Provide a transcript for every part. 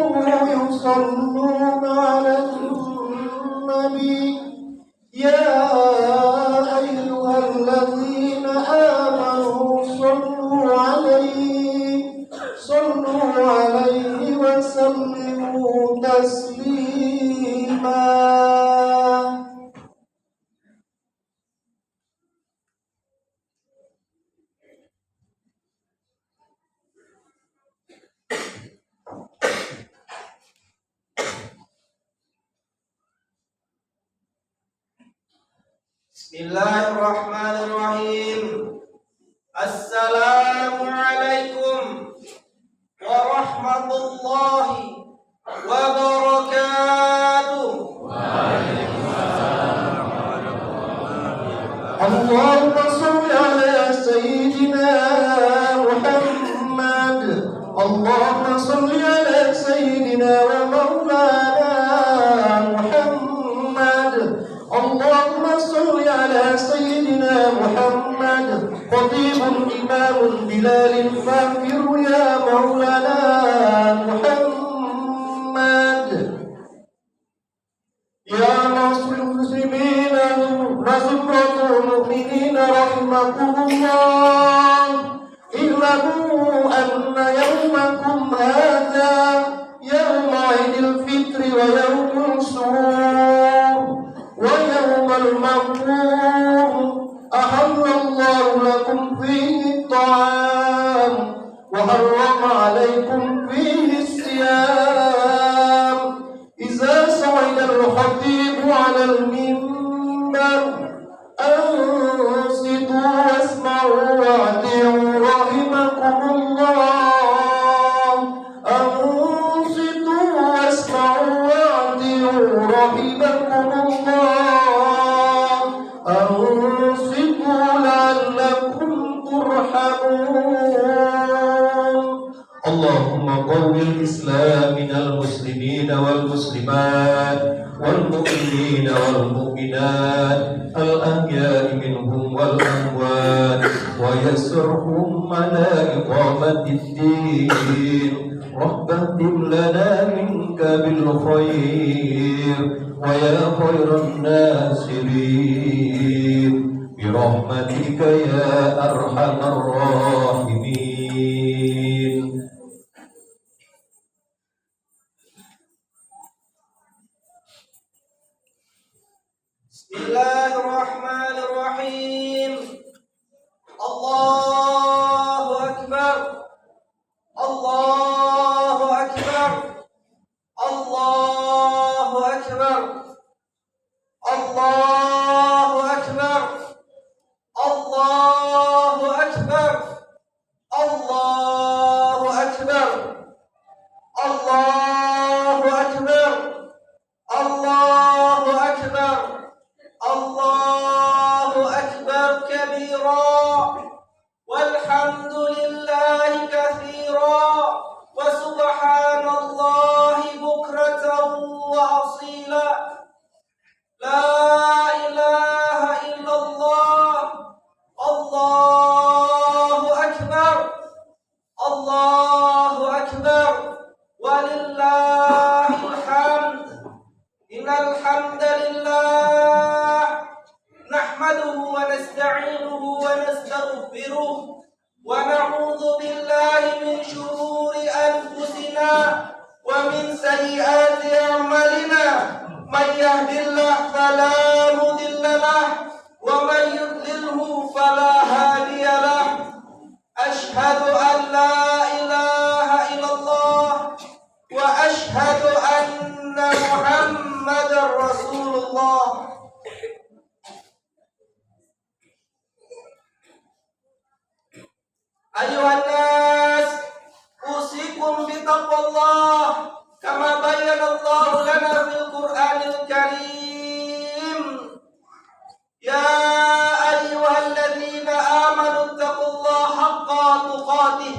يصلون على النبي يا أيها الذين آمنوا صلوا عليه وسلموا تسليما. Bismillahirrahmanirrahim. Assalamualaikum warahmatullahi wabarakatuh. Allahumma salli ala sayyidina Muhammad. Allahumma salli ala sayyidina wa maulana Muhammad. Allahumma salli ala sayyidina Muhammad. Khatibun imamun bilalin fakir ya maulana Muhammad. Ya nasrul muslimin Nasratul mu'minin rahimakumullah. I'lamu anna yawmakum hadha yawma 'idil fitri wa yawmul surur wa yawmal maqbur. Ahallallahu lakum fihi ta'am wa harrama 'alaykum fihi siyam. Iza sa'ida al-khatib 'ala al-minbar أنصتوا واسمعوا واعتروا رحمكم الله. أنصتوا واسمعوا واعتروا رحمكم الله. أنصتوا لعلكم ترحمون. اللهم قوي الإسلام من المسلمين والمسلمات والمؤمنين والمؤمنات الأحياء منهم والأموات ويسرهم على إقامة الدين. ربنا لنا منك بالخير ويا خير الناصرين برحمتك يا أرحم الراحمين. Bismillahirrahmanirrahim. Allahu Akbar. Allahu Akbar. Allahu Akbar. Allahu Akbar. Allahu Akbar. Allahu Akbar. Allahu Akbar. Allahu Akbar. الله أكبر كبيرا والحمد لله كثيرا وسبحان الله بكرة وأصيلا. لا إله إلا الله. الله أكبر. الله أكبر ولله الحمد. إن الحمد لله نحمده ونستعينه ونستغفره ونعوذ بالله من شرور أنفسنا ومن سيئات أعمالنا. من يهد الله فلا مضل له ومن يضلله فلا هادي له. أشهد أن لا إله إلا الله وأشهد أن محمدا رسول الله. أيها الناس أوصيكم بتقوى الله كما بين الله لنا في القرآن الكريم. يا أيها الذين آمنوا اتقوا الله حق تقاته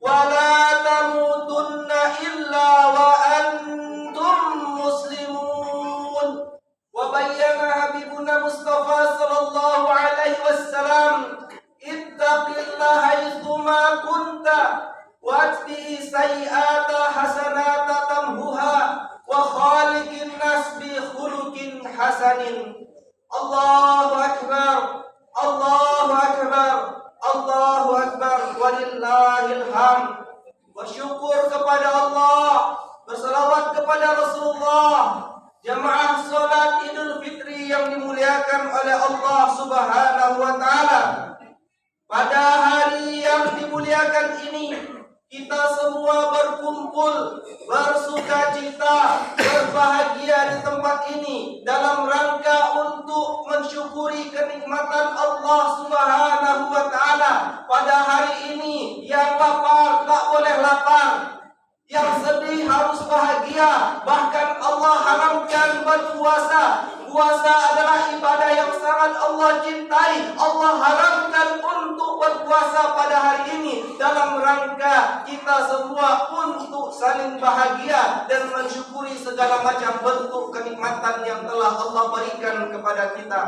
ولا تموتن إلا وأنتم مسلمون. وبين حبيبنا مصطفى صلى الله عليه وسلم اتق الله حيثما كنت واتبع سيئات حسنات bersyukur kepada Allah, berselawat kepada Rasulullah. Jamaah salat Idul Fitri yang dimuliakan oleh Allah Subhanahu wa taala. Pada hari yang dimuliakan ini, kita semua berkumpul, bersukacita, berbahagia di tempat ini dalam rangka untuk mensyukuri kenikmatan Allah Subhanahu wa taala. Pada hari ini, yang lapar tak boleh lapar, yang sedih harus bahagia. Bahkan Allah haramkan berpuasa. Puasa adalah ibadah yang sangat Allah cintai. Allah haramkan untuk berpuasa pada hari ini dalam rangka kita semua untuk saling bahagia dan mensyukuri segala macam bentuk kenikmatan yang telah Allah berikan kepada kita.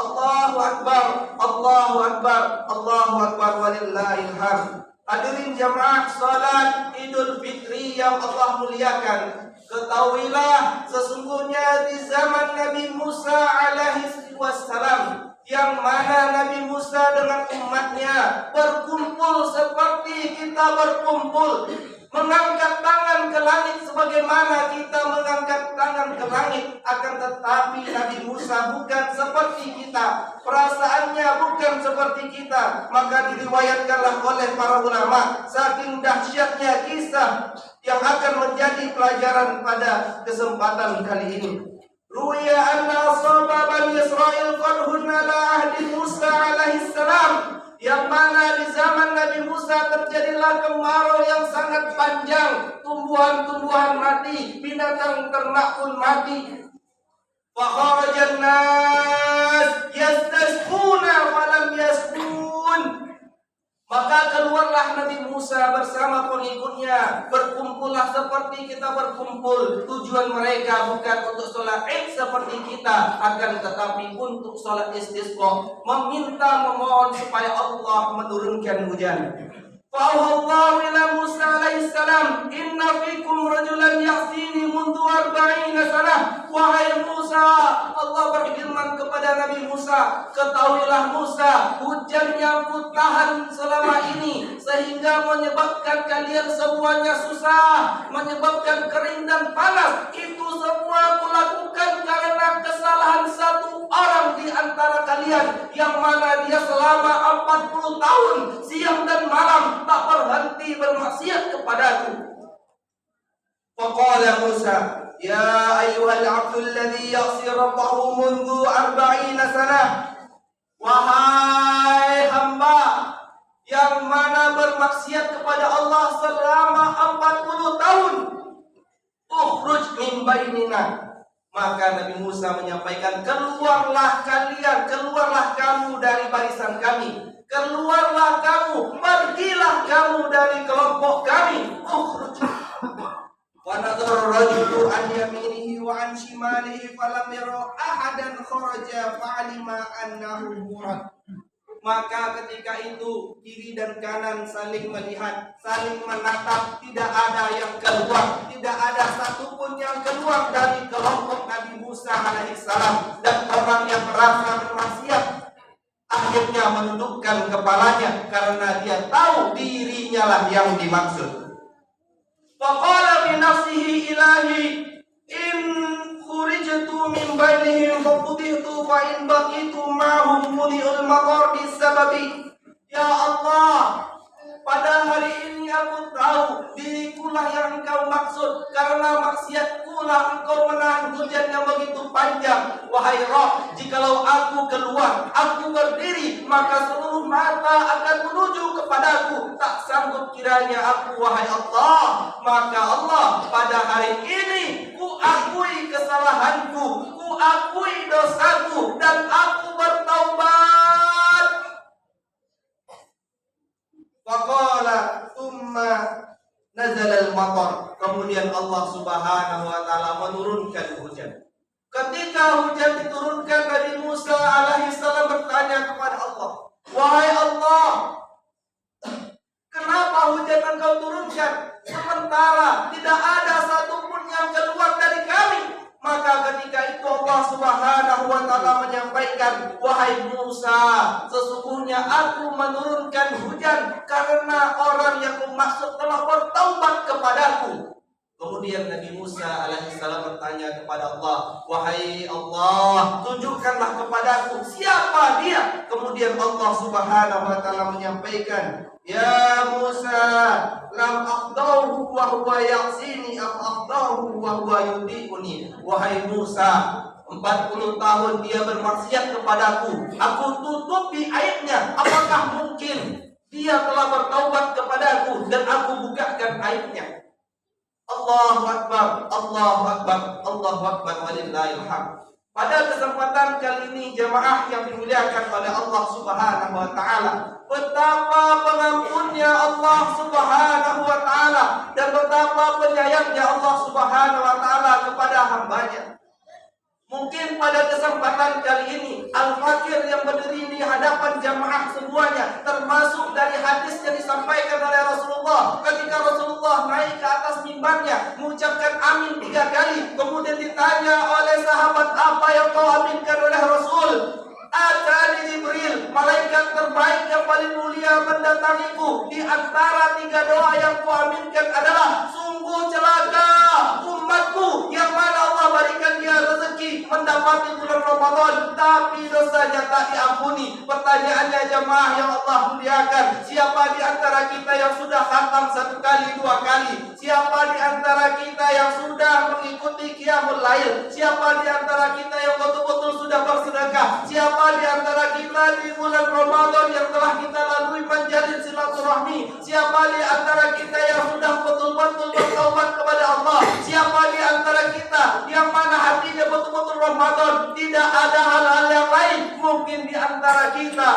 Allahu Akbar, Allahu Akbar, Allahu Akbar walillahil hamd. Hadirin jamaah salat Idul Fitri yang Allah muliakan, ketahuilah sesungguhnya di zaman Nabi Musa alaihi wassalam, yang mana Nabi Musa dengan umatnya berkumpul seperti kita berkumpul, mengangkat tangan ke langit sebagaimana kita mengangkat tangan ke langit. Akan tetapi Nabi Musa bukan seperti kita, perasaannya bukan seperti kita. Maka diriwayatkanlah oleh para ulama, saking dahsyatnya kisah yang akan menjadi pelajaran pada kesempatan kali ini. Ruya anna ashaba Bani Israil qad hunna ala ahdi Musa alaihi salam, yang mana di zaman Nabi Musa terjadilah kemarau yang sangat panjang, tumbuhan-tumbuhan mati, binatang ternak pun mati. Fa kharajan nas yastasquna falam yasqun. Maka keluarlah Nabi Musa bersama pengikutnya, berkumpullah seperti kita berkumpul. Tujuan mereka bukan untuk sholat Id seperti kita, akan tetapi untuk sholat istisqa, meminta, memohon supaya Allah menurunkan hujan. Fa'auhallahu ila Musa alaihi salam, inna fikum rajulan ya'tini mundu 40 sanah. Wahai Musa, Allah berfirman kepada Nabi Musa, ketahuilah Musa, hujan yang kutahan selama ini sehingga menyebabkan kalian semuanya susah, menyebabkan kering dan panas, itu semua kulakukan karena kesalahan satu orang di antara kalian, yang mana dia selama 40 tahun siang dan malam tak berhenti bermaksiat kepadaku. Faqala Musa, ya ayyuhal abdul ladzi ya'si rabbahu mundu 40 sanah. Wahai hamba yang mana bermaksiat kepada Allah selama 40 tahun, ukhruj min bainina. Maka Nabi Musa menyampaikan, keluarlah kalian, keluarlah kamu dari barisan kami, keluarlah kamu, pergilah kamu dari kelompok kami. Ukhruj. Wa nadhara rajulu an yaminihi wa an shimalihi falam yara ahadan kharaja fa'alima annahu murad. Maka ketika itu kiri dan kanan saling melihat, saling menatap, tidak ada yang keluar, tidak ada satupun yang keluar dari kelompok Nabi Musa alaihissalam. Dan orang yang merasa bermaksiat akhirnya menundukkan kepalanya karena dia tahu dirinya lah yang dimaksud. Faqala bi nafsihi ilahi in khurijtu min bainihim faqudihtu fa in baqitu ma'hum muli'ul matar bisababi. Ya Allah, pada hari ini aku tahu dirikulah yang engkau maksud, karena maksiatkulah engkau menahan hujan yang begitu panjang. Wahai Rabb, jikalau aku keluar, aku berdiri, maka seluruh mata akan menuju kepadaku. Tak sanggup kiranya aku, wahai Allah. Maka Allah, pada hari ini ku akui kesalahanku, ku akui dosaku, dan aku bertaubat. Faqala thumma nazala al-matar. Kemudian Allah Subhanahu wa taala menurunkan hujan. Ketika hujan diturunkan, Nabi Musa alaihissalam bertanya kepada Allah, wahai Allah, kenapa hujan engkau turunkan sementara tidak ada satupun yang keluar dari kami? Maka Maka ketika itu Allah Subhanahu wa Ta'ala menyampaikan, wahai Musa, sesungguhnya aku menurunkan hujan karena orang yang kumaksud telah bertaubat kepadaku. Kemudian Nabi Musa alaihissalam bertanya kepada Allah, wahai Allah, tunjukkanlah kepadaku siapa dia. Kemudian Allah Subhanahu wa Ta'ala menyampaikan, ya Musa, lam aqdahu wa huwa ya'sini am aqdahu wa huwa yudi'uni. Wahai Musa, 40 tahun dia bermaksiat kepadaku, aku tutupi aibnya. Apakah mungkin dia telah bertaubat kepadaku dan aku bukakan aibnya? Allahu Akbar, Allahu Akbar, Allahu Akbar, walillahil hamd. Pada kesempatan kali ini jemaah yang dimuliakan oleh Allah Subhanahu wa Ta'ala, betapa pengampunnya Allah Subhanahu wa Ta'ala dan betapa penyayangnya Allah Subhanahu wa Ta'ala kepada hambanya. Mungkin pada kesempatan kali ini Al-Fakir yang berdiri di hadapan jamaah semuanya, termasuk dari hadis yang disampaikan oleh Rasulullah ketika Rasulullah naik ke atas mimbarnya mengucapkan amin 3 kali, kemudian ditanya oleh sahabat, apa yang kau aminkan oleh Rasul? Atani Jibril, malaikat terbaik yang paling mulia mendatangiku. Di antara 3 doa yang kuaminkan adalah, sungguh celaka umatku yang mana Allah berikan dia rezeki mendapati bulan Ramadan tapi dosanya tak diampuni. Pertanyaannya jemaah yang Allah muliakan, siapa di antara kita yang sudah khatam 1 kali, 2 kali? Siapa di antara kita yang sudah mengikuti qiyamul lail? Siapa di antara kita yang betul-betul sudah bersedekah? Siapa di antara kita di bulan Ramadan yang telah kita lalui menjalin silaturahmi? Siapa di antara kita yang sudah betul-betul bertaubat kepada Allah? Siapa di antara kita yang mana hatinya betul-betul Ramadan, tidak ada hal-hal yang lain? Mungkin di antara kita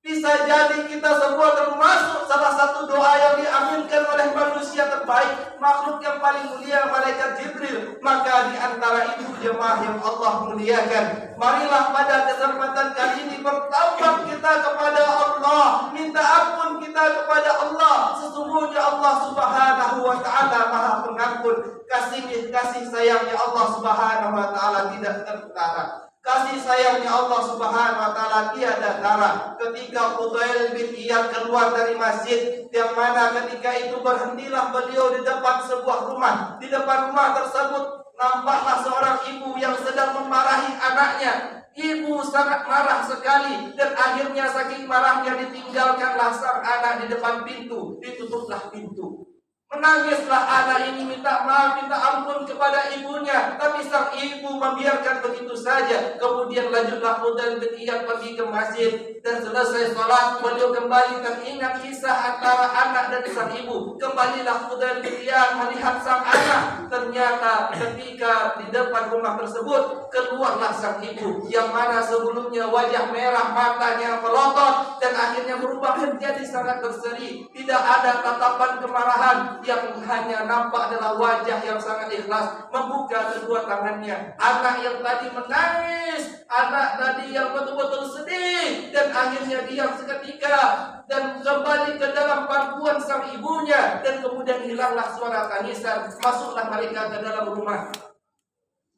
bisa jadi kita semua termasuk salah satu doa yang diaminkan oleh manusia terbaik, makhluk yang paling mulia, malaikat Jibril. Maka di antara itu jemaah yang Allah muliakan, marilah pada kesempatan kali ini bertaubat kita kepada Allah, minta ampun kita kepada Allah. Sesungguhnya Allah Subhanahu wa Ta'ala Maha Pengampun. Kasih sayangnya Allah Subhanahu wa Ta'ala tidak tertara. Kasih sayangnya Allah Subhanahu wa Ta'ala tiada tara. Ketika Fudail bin Iyad keluar dari masjid, yang mana ketika itu berhentilah beliau di depan sebuah rumah. Di depan rumah tersebut nampaklah seorang ibu yang sedang memarahi anaknya. Ibu sangat marah sekali dan akhirnya saking marahnya ditinggalkanlah sang anak di depan pintu, ditutuplah pintu. Menangislah anak ini minta maaf, minta ampun kepada ibunya, tapi sang ibu membiarkan begitu saja. Kemudian lanjutlah Fudail bin Iyad pergi ke masjid dan selesai sholat, beliau kembali teringat kisah antara anak dan sang ibu. Kembalilah Fudail bin Iyad melihat sang anak. Ternyata ketika di depan rumah tersebut keluarlah sang ibu yang mana sebelumnya wajah merah, matanya melotot dan akhirnya berubah menjadi sangat berseri. Tidak ada tatapan kemarahan, yang hanya nampak adalah wajah yang sangat ikhlas, membuka kedua tangannya. Anak yang tadi menangis, anak tadi yang betul-betul sedih, dan akhirnya diam seketika dan kembali ke dalam pangkuan sang ibunya, dan kemudian hilanglah suara tangisan. Masuklah mereka ke dalam rumah.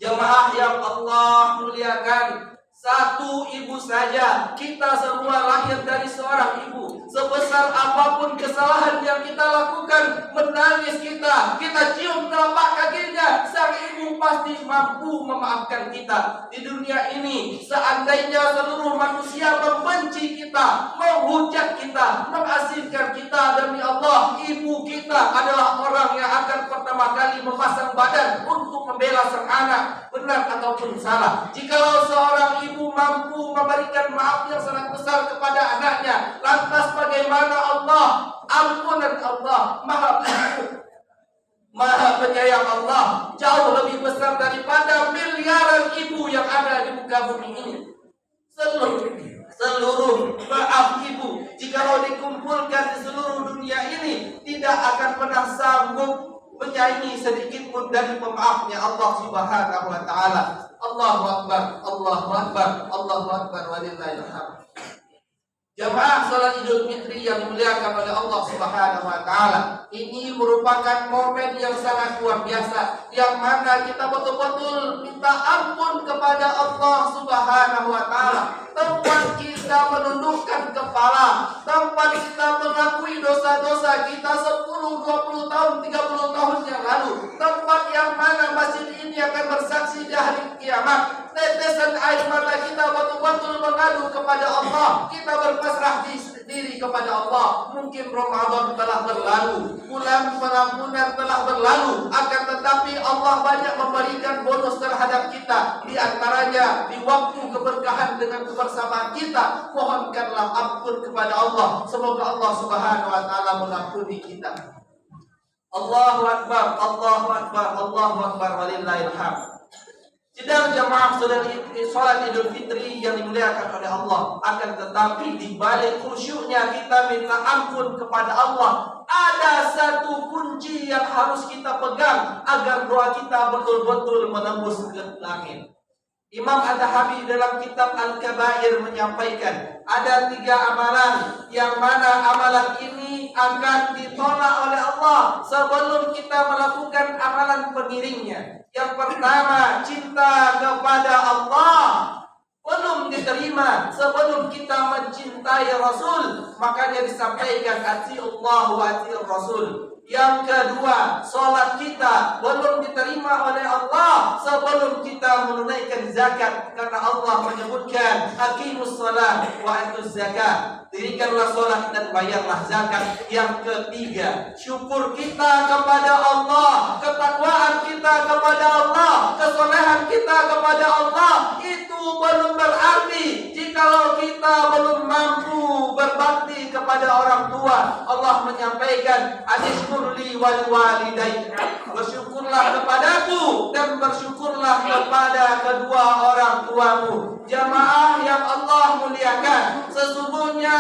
Jemaah yang Allah muliakan, satu ibu saja, kita semua lahir dari seorang ibu. Sebesar apapun kesalahan yang kita lakukan, menangis kita cium telapak kakinya, sang ibu pasti mampu memaafkan kita. Di dunia ini, seandainya seluruh manusia membenci kita, menghujat kita, mengasingkan kita, demi Allah, ibu kita adalah orang yang akan pertama kali memasang badan untuk membela sang anak, benar ataupun salah. Jikalau seorang ibu mampu memberikan maaf yang sangat besar kepada anaknya, lantas bagaimana Allah? Ampunan Allah, Maha penyayang Allah jauh lebih besar daripada miliaran ibu yang ada di muka bumi ini. Seluruh maaf ibu, jikalau dikumpulkan di seluruh dunia ini, tidak akan pernah sanggup menyaingi sedikit pun dari pemaafnya Allah Subhanahu wa Ta'ala. Allahu Akbar, Allahu Akbar, Allahu Akbar, walillahil hamd. Jamaah salat Idul Fitri yang dimuliakan oleh Allah Subhanahu wa taala. Ini merupakan momen yang sangat luar biasa yang mana kita betul-betul minta ampun kepada Allah Subhanahu wa taala. Tempat kita menundukkan kepala, tempat kita mengakui dosa-dosa kita 10, 20 tahun, 30 tahun yang lalu. Tempat yang mana masjid ini akan bersaksi di hari kiamat. Tetesan air mata kita betul-betul mengadu kepada Allah. Kita berpasrah diri kepada Allah. Mungkin Ramadan telah berlalu, bulan pengampunan telah berlalu, akan tetapi Allah banyak memberikan bonus terhadap kita. Di antaranya di waktu keberkahan dengan kebersamaan kita, mohonkanlah ampun kepada Allah. Semoga Allah Subhanahu wa taala mengampuni kita. Allahu akbar, Allahu akbar, Allahu akbar, walillahil hamd. Sidang jamaah salat Idul Fitri yang dimuliakan oleh Allah, akan tetapi di balik khusyuknya kita minta ampun kepada Allah, ada satu kunci yang harus kita pegang agar doa kita betul-betul menembus ke langit. Imam Ad-Dahabi dalam kitab Al-Kabair menyampaikan ada 3 amalan yang mana amalan ini akan ditolak oleh Allah sebelum kita melakukan amalan pengiringnya. Yang pertama, cinta kepada Allah belum diterima sebelum kita mencintai Rasul. Makanya disampaikan atiullah wa atiur Rasul. Yang kedua, salat kita belum diterima oleh Allah sebelum kita menunaikan zakat, karena Allah menyebutkan aqimus shalah wa atuz zakat, dirikanlah salat dan bayarlah zakat. Yang ketiga, syukur kita kepada Allah, ketakwaan kita kepada Allah, kesolehan kita kepada Allah. Itu belum berarti jikalau kita belum mampu berbakti kepada orang tua. Allah menyampaikan anishkurli wal walidayk, bersyukurlah kepadaku dan bersyukurlah kepada kedua orang tuamu. Jamaah yang Allah muliakan, sesungguhnya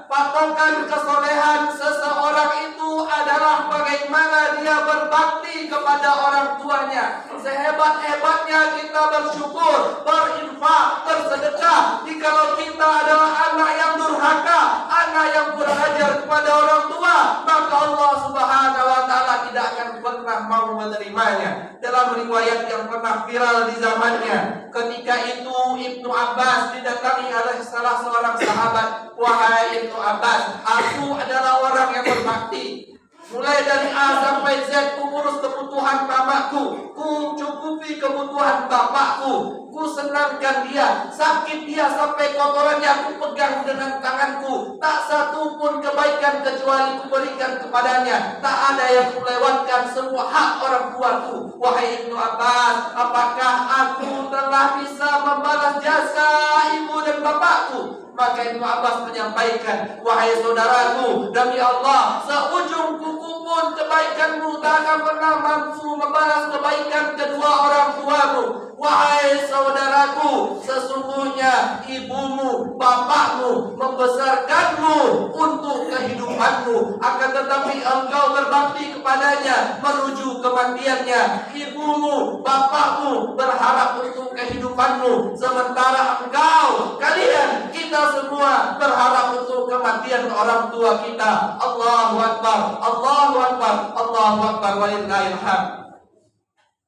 patokan kesolehan seseorang itu adalah bagaimana dia berbakti kepada orang tuanya. Sehebat-hebatnya kita bersyukur, berinfak, bersedekah, jikalau kita adalah anak yang durhaka, anak yang kurang ajar kepada orang tua, maka Allah Subhanahu wa taala tidak akan pernah mau menerimanya. Dalam riwayat yang pernah viral di zamannya, ketika itu Ibnu Abbas didatangi oleh salah seorang sahabat. Wahai Ibnu Abbas, aku adalah orang yang berbakti. Mulai dari A sampai Z, ku urus kebutuhan mamaku, ku cukupi kebutuhan bapakku, ku senangkan dia. Sakit dia sampai kotorannya ku pegang dengan tanganku. Tak satu pun kebaikan kecuali ku berikan kepadanya. Tak ada yang ku lewatkan, semua hak orang tuaku. Wahai Ibnu Abbas, apakah aku telah bisa membalas jasa ibu dan bapakku? Maka Ibnu Abbas menyampaikan, wahai saudaraku, demi Allah, seujung kuku pun kebaikanmu tak akan pernah mampu membalas kebaikan kedua orang tuamu. Wahai saudaraku, sesungguhnya ibumu, bapakmu membesarkanmu untuk kehidupanmu, akan tetapi engkau berbakti kepadanya menuju kematiannya. Ibumu, bapakmu berharap untuk kehidupanmu, sementara engkau, kalian, kita semua berharap untuk kematian orang tua kita. Allahu Akbar, Allahu Akbar, Allahu Akbar, walillahil hamd.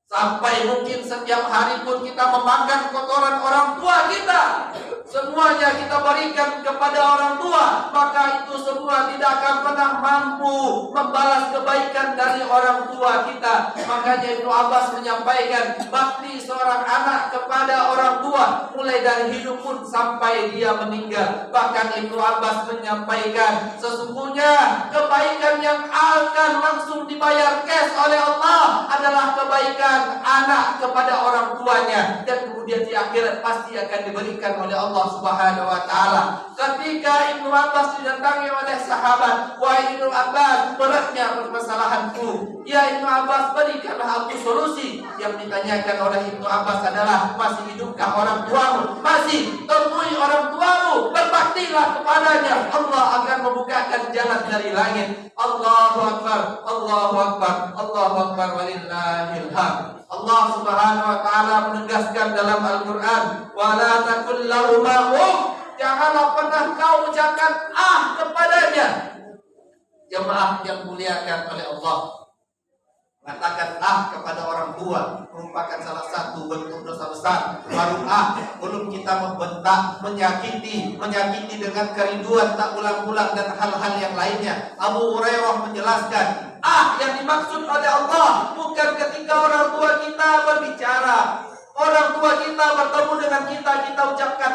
Sampai mungkin setiap hari pun kita memakan kotoran orang tua kita, semuanya kita berikan kepada orang tua, maka itu semua tidak akan pernah mampu membalas kebaikan dari orang tua kita. Makanya Ibnu Abbas menyampaikan, bakti seorang anak kepada orang tua mulai dari hidup pun sampai dia meninggal. Bahkan Ibnu Abbas menyampaikan, sesungguhnya kebaikan yang akan langsung dibayar cash oleh Allah adalah kebaikan anak kepada orang tuanya, dan kemudian di akhirat pasti akan diberikan oleh Allah Subhanahu wa taala. Ketika Ibnu Abbas didatangi oleh sahabat, wahai Ibnu Abbas, beratnya permasalahanku. Ya Ibnu Abbas, berikanlah aku solusi. Yang ditanyakan oleh Ibnu Abbas adalah, masih hidupkah orang tuamu? Masih. Temui orang tuamu, berbaktilah kepadanya. Allah akan membukakan jalan dari langit. Allahu Akbar, Allahu Akbar, Allahu Akbar, walillahil hamd. Allah Subhanahu wa taala menegaskan dalam Al-Qur'an, "Wa la takul lahuma uff." janganlah pernah kau ucapkan kepadanya. Jemaah yang muliakan oleh Allah, mengatakan kepada orang tua merupakan salah satu bentuk dosa besar. Baru belum kita membentak, menyakiti dengan kerinduan tak ulang-ulang dan hal-hal yang lainnya. Abu Hurairah menjelaskan, yang dimaksud oleh Allah bukan ketika orang tua kita berbicara, orang tua kita bertemu dengan kita ucapkan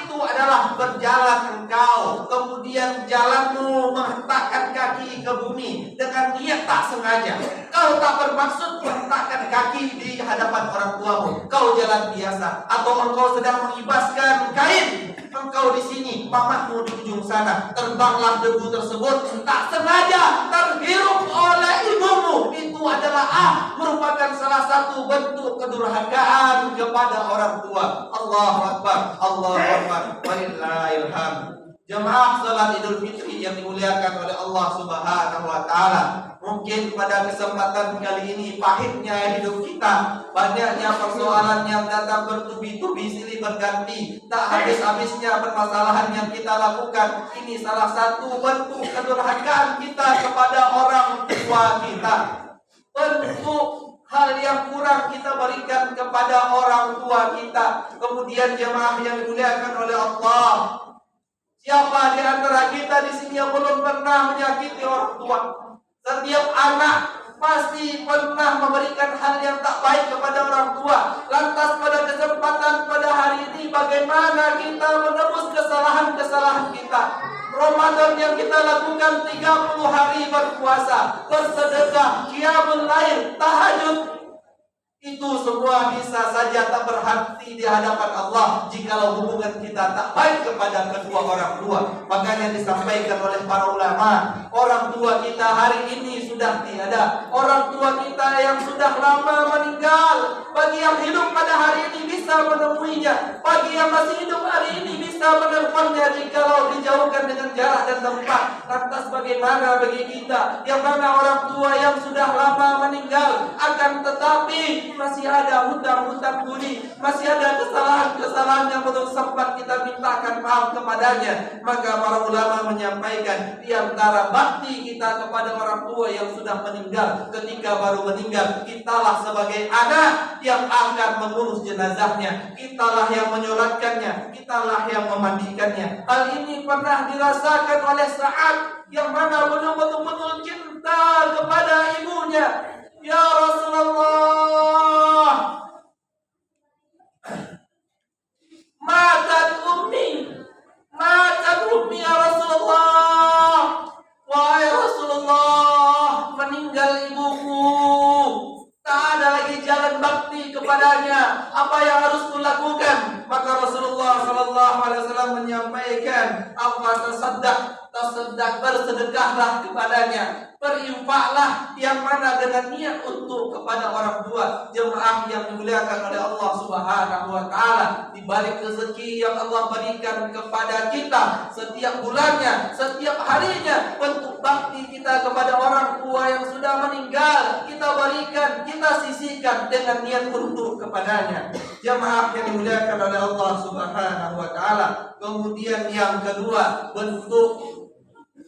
itu adalah berjalan engkau, kemudian jalanmu menghentakkan kaki ke bumi dengan niat tak sengaja. Kau tak bermaksud menghentakkan kaki di hadapan orang tuamu. Kau jalan biasa, atau engkau sedang mengibaskan kain. Engkau di sini, mamahmu di ujung sana. Terbanglah debu tersebut, tak sengaja terhirup oleh ibumu. Itu adalah merupakan salah satu bentuk kedurhakaan kepada orang tua. Allahu Akbar, Allahu Akbar, walillahil hamd. Jemaah salat Idul Fitri yang dimuliakan oleh Allah Subhanahu wa taala. Mungkin pada kesempatan kali ini pahitnya hidup kita, banyaknya persoalan yang datang bertubi-tubi silih berganti, tak habis-habisnya permasalahan yang kita lakukan. Ini salah satu bentuk kedurhakaan kita kepada orang tua kita. Bentuk hal yang kurang kita berikan kepada orang tua kita. Kemudian jemaah yang dimuliakan oleh Allah, siapa di antara kita di sini yang belum pernah menyakiti orang tua? Setiap anak pasti pernah memberikan hal yang tak baik kepada orang tua. Lantas pada kesempatan pada hari ini, bagaimana kita menebus kesalahan-kesalahan kita? Ramadan yang kita lakukan 30 hari berpuasa, bersedekah, qiyamul lail, tahajud, itu semua bisa saja tak berhenti di hadapan Allah jikalau hubungan kita tak baik kepada kedua orang tua. Makanya disampaikan oleh para ulama, orang tua kita hari ini sudah tiada, orang tua kita yang sudah lama meninggal. Bagi yang hidup pada hari ini bisa menemuinya, bagi yang masih hidup hari ini bisa menelponnya jikalau dijauhkan dengan jarak dan tempat. Lantas bagaimana bagi kita yang mana orang tua yang sudah lama meninggal, akan tetapi masih ada hutang-hutang budi, masih ada kesalahan-kesalahan yang belum sempat kita mintakan maaf kepadanya. Maka para ulama menyampaikan, di antara bakti kita kepada orang tua yang sudah meninggal, ketika baru meninggal, kitalah sebagai anak yang akan mengurus jenazahnya, kitalah yang menyolatkannya, kitalah yang memandikannya. Hal ini pernah dirasakan oleh Sa'ad yang mana belum betul-betul cinta kepada ibunya. Ya Rasulullah, matat ummi ya Rasulullah. Wahai Rasulullah, meninggal ibuku, tak ada lagi jalan bakti kepadanya. Apa yang harus kulakukan? Maka Rasulullah SAW menyampaikan, bersedekahlah kepadanya, berinfaklah yang mana dengan niat untuk kepada orang tua. Jemaah yang dimuliakan oleh Allah Subhanahu wa taala, di balik rezeki yang Allah berikan kepada kita setiap bulannya, setiap harinya, bentuk bakti kita kepada orang tua yang sudah meninggal kita berikan, kita sisihkan dengan niat untuk kepadanya. Jemaah yang dimuliakan oleh Allah Subhanahu wa taala. Kemudian yang kedua, bentuk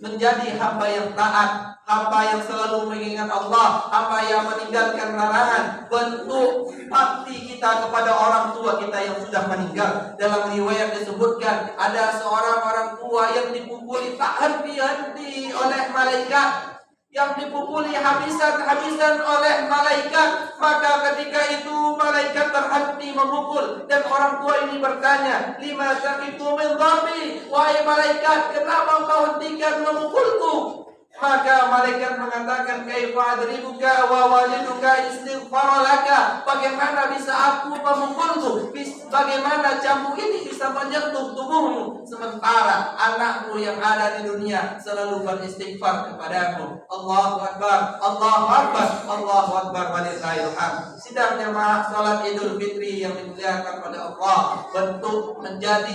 menjadi hamba yang taat, hamba yang selalu mengingat Allah, hamba yang meninggalkan larangan. Bentuk bakti kita kepada orang tua kita yang sudah meninggal. Dalam riwayat disebutkan, ada seorang orang tua yang dipukuli tak henti-henti oleh malaikat, yang dipukuli habis-habisan oleh malaikat. Maka ketika itu malaikat terhenti memukul, dan orang tua ini bertanya, lima sakitu min dharbi, wahai malaikat, kenapa kau hentikan memukulku? Maka malaikat mengatakan, kaifa adribuka wa waliduka istighfar laka. Bagaimana bisa aku memukulmu? Bagaimana cambuk ini bisa menyentuh tubuhmu, sementara anakmu yang ada di dunia selalu beristighfar kepadamu. Allahu Akbar, Allahu Akbar, Allahu Akbar walillahil hamd. Sidang jamaah salat Idul Fitri yang dimuliakan oleh Allah, bentuk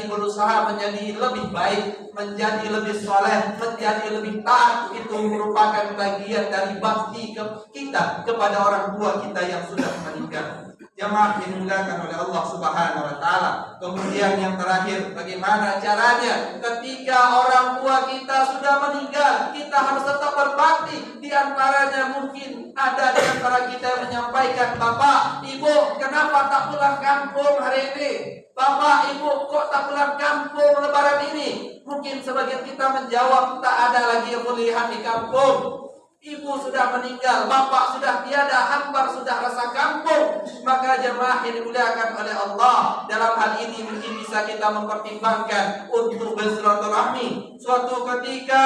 berusaha menjadi lebih baik, menjadi lebih soleh, menjadi lebih taat, itu merupakan bagian dari bakti kita kepada orang tua kita yang sudah meninggal. Jamaah yang dimuliakan oleh Allah Subhanahu wa taala. Kemudian yang terakhir, bagaimana caranya ketika orang tua kita sudah meninggal, kita harus tetap berbakti. Di antaranya mungkin ada di antara kita yang menyampaikan, "Bapak, Ibu, kenapa tak pulang kampung hari ini? Bapak, Ibu, kok tak pulang kampung lebaran ini?" Mungkin sebagian kita menjawab, "Tak ada lagi yang pilihan di kampung. Ibu sudah meninggal, bapak sudah tiada, hambar sudah rasa kampung." Maka jemaah yang dimuliakan oleh Allah, dalam hal ini mungkin bisa kita mempertimbangkan untuk bersilaturahmi. Suatu ketika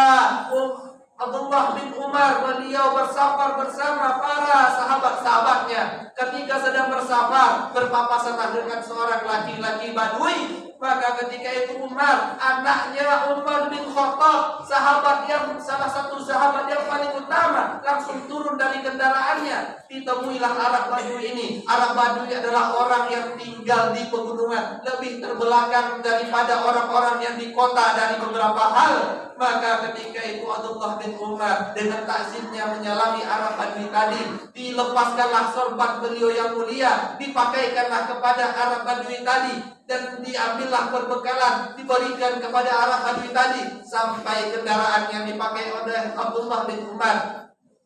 Abdullah bin Umar, beliau bersafar bersama para sahabat-sahabatnya. Ketika sedang bersafar, berpapasan dengan seorang laki-laki Badui. Maka ketika itu Umar, anaknya Umar bin Khattab, salah satu sahabat yang paling utama, langsung turun dari kendaraannya. Ditemuilah Arab Badui ini. Arab Badui adalah orang yang tinggal di pegunungan, lebih terbelakang daripada orang-orang yang di kota dari beberapa hal. Maka ketika itu Abdullah bin Umar dengan takzimnya menyalami Arab Badui tadi, dilepaskanlah sorban beliau yang mulia, dipakaikanlah kepada Arab Badui tadi, dan diambillah perbekalan, diberikan kepada Arab Badui tadi, sampai kendaraan yang dipakai oleh Abdullah bin Umar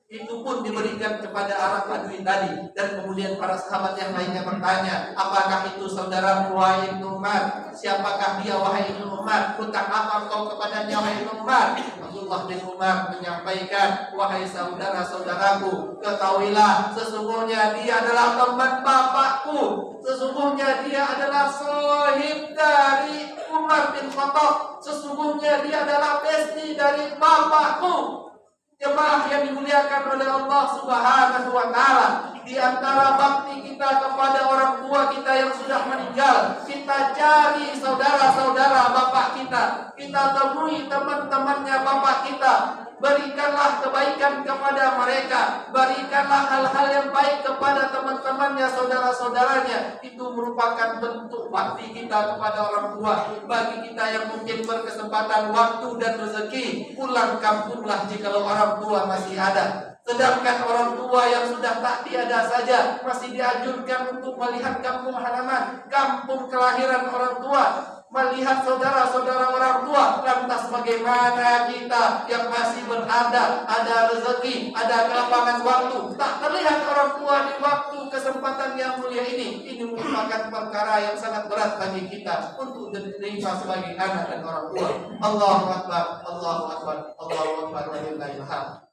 itu pun diberikan kepada Arab Badui tadi. Dan kemudian para sahabat yang lainnya bertanya, "Apakah itu saudara wahai Ibnu Umar? Siapakah dia wahai Ibnu Umar? Hutang apa kau kepadanya wahai Ibnu Umar?" Abdullah bin Umar menyampaikan, "Wahai saudara-saudaraku, ketahuilah sesungguhnya dia adalah teman bapakku. Sesungguhnya dia adalah sahib dari Umar bin Khattab. Sesungguhnya dia adalah besti dari bapakku." Jemaah yang dimuliakan oleh Allah Subhanahu wa taala, di antara bakti kita kepada orang tua kita yang sudah meninggal, kita cari saudara-saudara bapak kita, kita temui teman-temannya bapak kita, berikanlah kebaikan kepada mereka, berikanlah hal-hal yang baik kepada teman-temannya, saudara-saudaranya. Itu merupakan bentuk bakti kita kepada orang tua. Bagi kita yang mungkin berkesempatan waktu dan rezeki, pulang kampunglah jikalau orang tua masih ada. Sedangkan orang tua yang sudah tak tiada saja, masih dianjurkan untuk melihat kampung halaman, kampung kelahiran orang tua, melihat saudara-saudara orang tua. Lantas bagaimana kita yang masih berada, ada rezeki, ada kelapangan waktu, tak terlihat orang tua di waktu kesempatan yang mulia ini? Ini merupakan perkara yang sangat berat bagi kita untuk diterima sebagai anak dan orang tua. Allahu Akbar, Allahu Akbar, Allahu Akbar, walillahil hamd.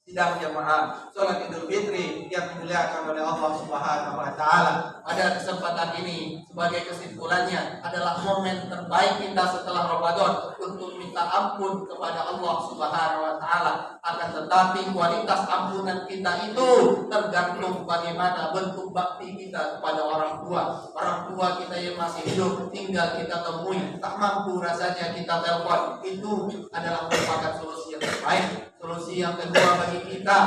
Sidang jamaah salat Idul Fitri yang dimuliakan oleh Allah Subhanahu wa taala, pada kesempatan ini sebagai kesimpulannya adalah momen terbaik kita setelah Ramadan untuk minta ampun kepada Allah Subhanahu wa taala. Akan tetapi kualitas ampunan kita itu tergantung bagaimana bentuk bakti kita kepada orang tua. Orang tua kita yang masih hidup tinggal kita temui, tak mampu rasanya kita telepon. Itu adalah merupakan solusi yang terbaik. Solusi yang kedua bagi kita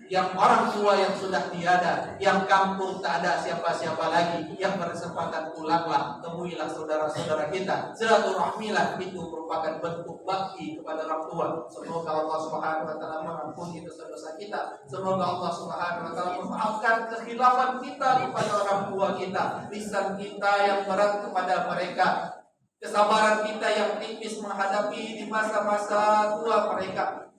yang orang tua yang sudah tiada, yang kampung tak ada siapa-siapa lagi, yang berkesempatan pulanglah, temuilah saudara-saudara kita, silaturahmilah. Itu merupakan bentuk bakti kepada orang tua. Semoga Allah Subhanahu wa taala mengampuni dosa-dosa kita. Semoga Allah Subhanahu wa taala memaafkan kekhilafan kita kepada orang tua kita, lisan kita yang berat kepada mereka, kesabaran kita yang tipis menghadapi di masa-masa tua mereka.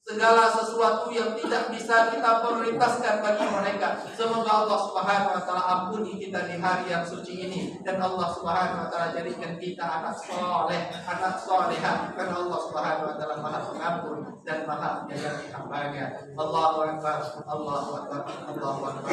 Segala sesuatu yang tidak bisa kita prioritaskan bagi mereka, semoga Allah Subhanahu wa taala ampuni kita di hari yang suci ini, dan Allah Subhanahu wa taala jadikan kita anak soleh, anak soleha, karena Allah Subhanahu wa taala Maha Pengampun dan Maha menyayangi hamba-Nya. Allahu Akbar, Allahu Akbar, Allahu Akbar.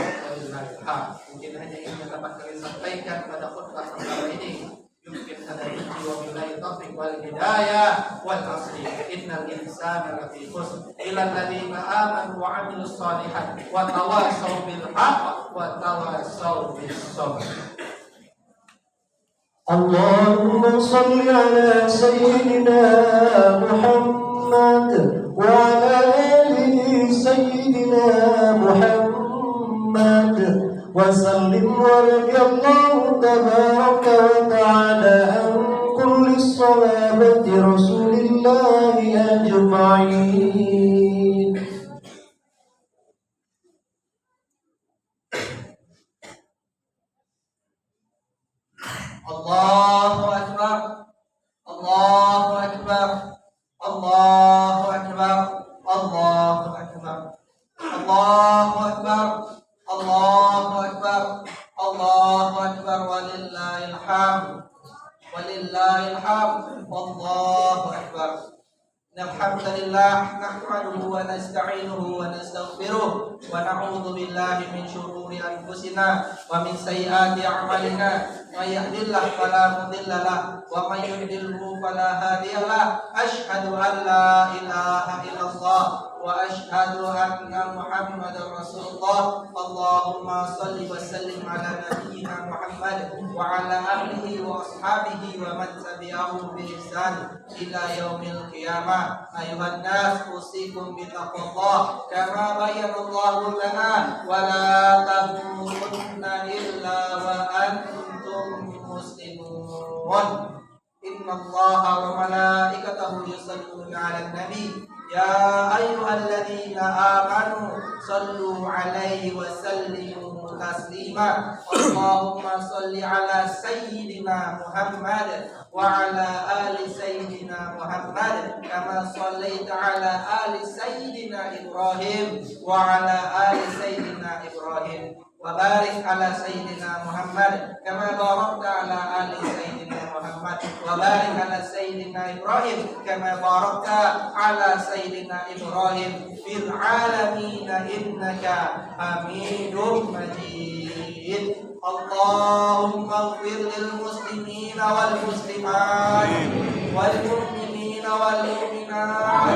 Mungkin hanya ini yang dapat kami sampaikan pada khutbah semalam ini. يمكن أن يجي وبالله التوفيق والهداية والعصر إن الإنسان لفي خسر إلا الذين آمنوا وعملوا الصالحات وتواصوا بالحق وتواصوا بالصبر. اللهم صل على سيدنا محمد وعلى آله سيدنا محمد وسلم ورضي الله تبارك وتعالى عن كل الصحابة رسول الله أجمعين. Allahu Akbar, Allahu Akbar, Allahu Akbar, Allahu Akbar, Allahu Akbar, Allahu Akbar, Allahu Akbar, walillahil hamd, walillahil hamd, Allahu Akbar. Alhamdulillah nahmaduhu wa nasta'inuhu wa nastaghfiruh wa na'udzu billahi min shururi anfusina wa min sayyiati a'malina. May yahdihillahu fala mudilla lahu wa may yudlilhu fala hadiya lahu. Asyhadu an la ilaha illallah wa asyhadu anna Muhammadar Rasulullah. Allahumma shalli wa sallim ala nabiyyina Muhammad wa ala alihi wa ashabihi wa man tabi'ahum bi ihsan ila yaumil qiyamah. Ayuhan nas, usikum bi taqwallah kama bayyana Allah lana wa la tamutunna illa wa antum muslimun. Inna Allaha wa malaikatahu yusalluna 'alan nabi ya ayyuhalladzina amanu sallu 'alaihi wa sallimu taslima. Allahumma shalli 'ala sayyidina Muhammad wa 'ala ali sayyidina Muhammad kama shallaita 'ala ali sayyidina Ibrahim wa 'ala ali sayyidina Ibrahim wa barik 'ala sayyidina Muhammad kama barakta 'ala ali sayyidina Muhammad wa barik 'ala sayyidina Ibrahim kama barakta 'ala sayyidina Ibrahim fil 'alamin innaka Hamidum Majid. Allahumma ighfir lil muslimina wal muslimat wal mu'minina wal mu'minat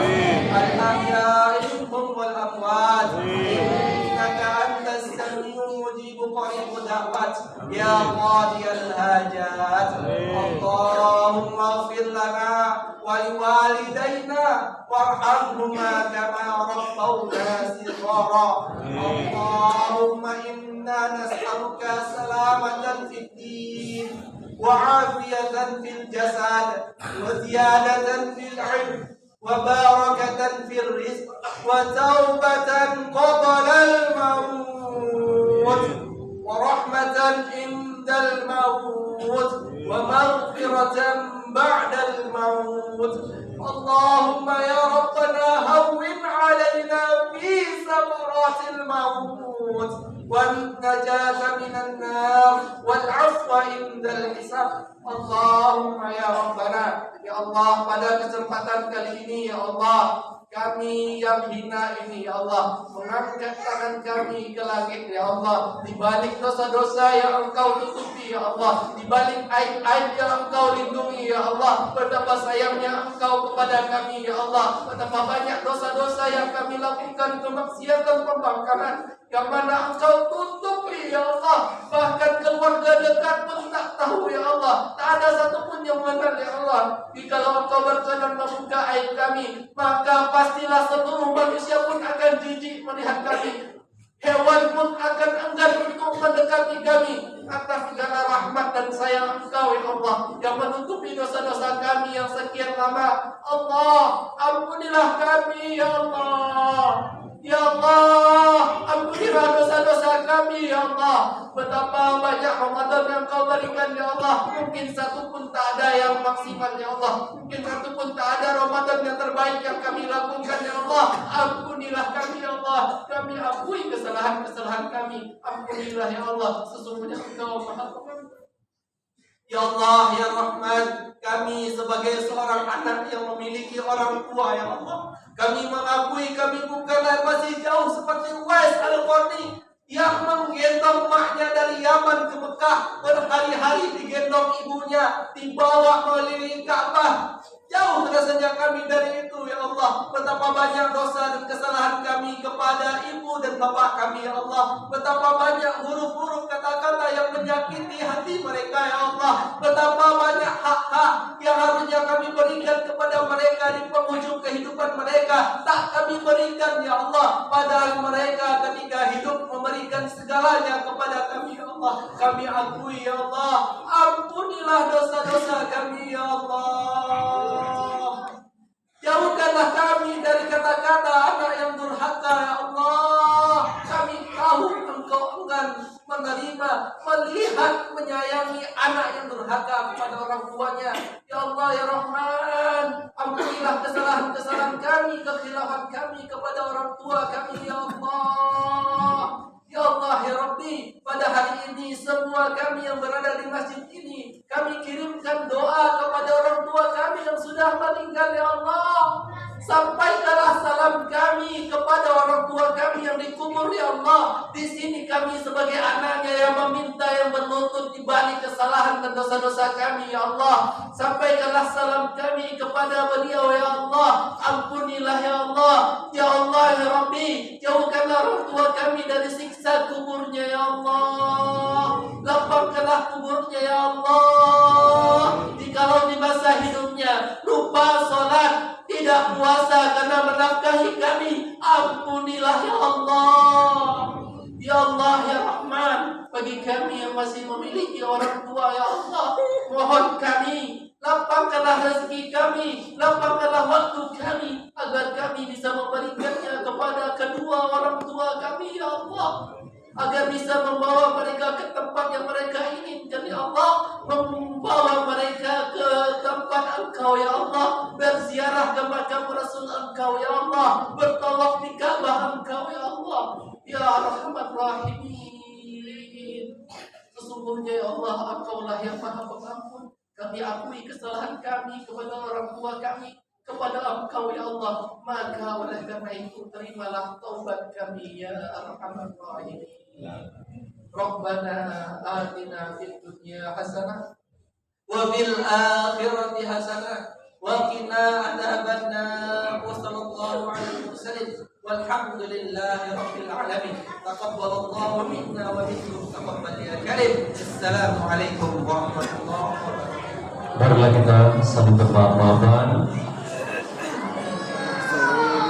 al ahya'i minhum wal amwat innaka antas samiu mujibu qaribud da'wat ya qadiyal hajat. Allahumma ighfir lana wa liwalidayna warhamhuma kama rabbawna shighara. Allahumma inna nas'aluka salamatan fid din wa afiyatan fil jasad wa ziyadatan fil ilm wa barakatan fil rizq wa taubatan qabla al maut wa rahmatan indal maut wa maghfiratan ba'da al maut. Allahumma ya Rabbana hawwin 'alaina fi samaratil maut wan najata minan nar wal 'afwa indal hisab. Allahumma ya Rabbana, ya Allah, pada kesempatan kali ini ya Allah, kami yang hina ini ya Allah mengangkat tangan kami ke langit ya Allah, di balik dosa-dosa yang Engkau tutupi ya Allah, di balik aib-aib yang Engkau lindungi ya Allah. Betapa sayangnya Engkau kepada kami ya Allah, betapa banyak dosa-dosa yang kami lakukan, kemaksiatan, pembangkangan yang mana Engkau tutupi ya Allah. Bahkan keluarga dekat pun tak tahu ya Allah, tak ada satupun yang mengenal ya Allah. Jikalau Engkau berkenan membuka aib kami, maka pastilah seluruh manusia pun akan jijik melihat kami. Hewan pun akan enggan untuk mendekati kami atas segala rahmat dan sayang Engkau ya Allah yang menutupi dosa-dosa kami yang sekian lama. Allah, ampunilah kami ya Allah. Ya Allah, ampunilah dosa-dosa kami ya Allah. Betapa banyak Ramadan yang Kau berikan ya Allah, mungkin satu pun tak ada yang maksimal ya Allah, mungkin satu pun tak ada Ramadan yang terbaik yang kami lakukan ya Allah. Ampunilah kami ya Allah, kami akui kesalahan-kesalahan kami. Ampunilah ya Allah, sesungguhnya Engkau Maha Pengampun. Ya Allah, ya Rahman, kami sebagai seorang anak yang memiliki orang tua ya Allah, kami mengakui kami bukanlah masih jauh seperti Uwais Al-Qarni yang menggendong maknya dari Yaman ke Mekah, berhari-hari digendong ibunya, dibawa mengelilingi Ka'bah. Jauh rasanya kami dari itu ya Allah. Betapa banyak dosa dan kesalahan kami kepada ibu dan bapak kami ya Allah. Betapa banyak huruf-huruf kata-kata yang menyakiti hati mereka ya Allah. Betapa banyak hak-hak yang harusnya kami berikan kepada mereka di penghujung kehidupan mereka, tak kami berikan ya Allah. Padahal mereka ketika hidup memberikan segalanya kepada kami ya Allah. Kami akui ya Allah, ampunilah dosa-dosa kami ya Allah. Jauhkanlah kami dari kata-kata anak yang durhaka ya Allah. Kami tahu Engkau enggan menerima, melihat, menyayangi anak yang durhaka kepada orang tuanya. Ya Allah ya Rahman, ampunilah kesalahan-kesalahan kami, kekhilafan kami kepada orang tua kami ya Allah. Ya Allah ya Rabbi, pada hari ini semua kami yang berada di masjid ini, kami kirimkan doa kepada orang tua kami yang sudah meninggal ya Allah. Sampaikanlah salam kami kepada orang tua kami yang dikubur ya Allah. Di sini kami sebagai anaknya yang meminta, yang berlutut di balik kesalahan dan dosa-dosa kami ya Allah. Sampaikanlah salam kami kepada beliau ya Allah. Ampunilah ya Allah. Ya Allah ya Rabbi, jauhkanlah orang tua kami dari siksa kuburnya ya Allah. Lapangkanlah kuburnya ya Allah. Jikalau di masa hidupnya lupa sholat, tidak puasa karena menafkahi kami, ampunilah ya Allah. Ya Allah ya Rahman, bagi kami yang masih memiliki orang tua ya Allah, mohon kami, lapangkanlah rezeki kami, lapangkanlah waktu kami, agar kami bisa memberikannya kepada kedua orang tua kami ya Allah. Agar bisa membawa mereka ke tempat yang mereka inginkan ya Allah, membawa mereka ke tempat Engkau ya Allah, berziarah ke makam Rasul Engkau ya Allah, bertawaf di Ka'bah Engkau ya Allah. Ya Arhamar Rahimin, sesungguhnya ya Allah, Engkaulah yang Maha Pengampun. Kami akui kesalahan kami kepada orang tua kami, kepada Engkau ya Allah. Maka oleh karena itu terimalah taubat kami ya Arhamar Rahimin. Rabbana atina fid dunya hasanah wa fil akhirati hasanah wa qina adzabannar. Wa sallallahu alaihi wasallam walhamdulillahi rabbil alamin. Taqabbalallahu minna wa minkum taqabbal ya karim. Assalamu alaikum warahmatullahi wabarakatuh. Marilah kita saling bermaaf-maafan.